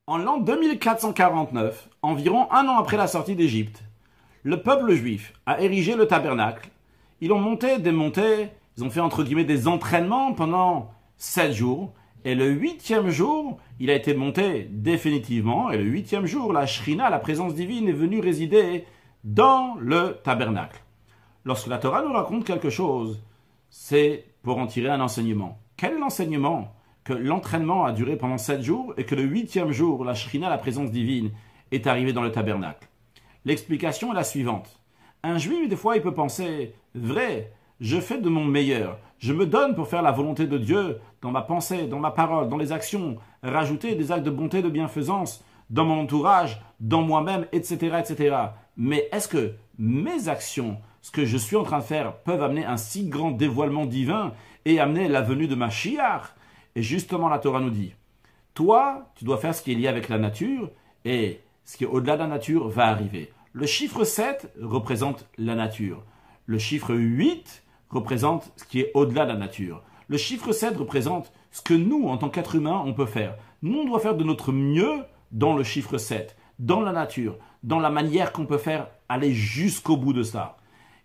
En l'an 2449, environ un an après la sortie d'Égypte, le peuple juif a érigé le tabernacle. Ils ont monté, démonté, ils ont fait entre guillemets des entraînements pendant 7 jours. Et le 8e jour, il a été monté définitivement. Et le 8e jour, la Shrina, la présence divine, est venue résider dans le tabernacle. Lorsque la Torah nous raconte quelque chose, c'est pour en tirer un enseignement. Quel est l'enseignement? Que l'entraînement a duré pendant 7 jours et que le 8e jour, la Shrina, la présence divine, est arrivée dans le tabernacle. L'explication est la suivante. Un juif, des fois, il peut penser, vrai, je fais de mon meilleur, je me donne pour faire la volonté de Dieu dans ma pensée, dans ma parole, dans les actions, rajouter des actes de bonté, de bienfaisance, dans mon entourage, dans moi-même, etc., etc. Mais est-ce que mes actions, ce que je suis en train de faire, peuvent amener un si grand dévoilement divin et amener la venue de Mashiach? Et justement, la Torah nous dit, toi, tu dois faire ce qui est lié avec la nature, et ce qui est au-delà de la nature va arriver. Le chiffre 7 représente la nature. Le chiffre 8 représente ce qui est au-delà de la nature. Le chiffre 7 représente ce que nous, en tant qu'êtres humains, on peut faire. Nous, on doit faire de notre mieux dans le chiffre 7, dans la nature, dans la manière qu'on peut faire, aller jusqu'au bout de ça.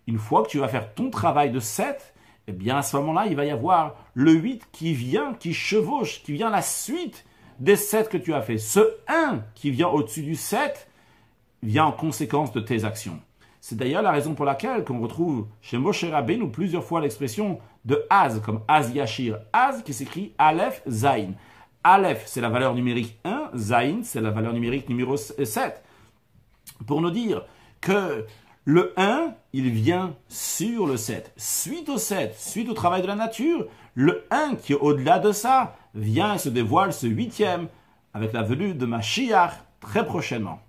Une fois que tu vas faire ton travail de 7, eh bien à ce moment-là, il va y avoir le 8 qui vient, qui chevauche, qui vient à la suite des 7 que tu as fait. Ce 1 qui vient au-dessus du 7 vient en conséquence de tes actions. C'est d'ailleurs la raison pour laquelle qu'on retrouve chez Moshe Rabbeinu plusieurs fois l'expression de Az, comme Az Yashir. Az qui s'écrit Aleph Zayin. Aleph, c'est la valeur numérique 1, Zayin, c'est la valeur numérique numéro 7. Pour nous dire que le 1, il vient sur le 7. Suite au 7, suite au travail de la nature, le 1 qui est au-delà de ça vient et se dévoile ce 8e avec la venue de Mashiach très prochainement.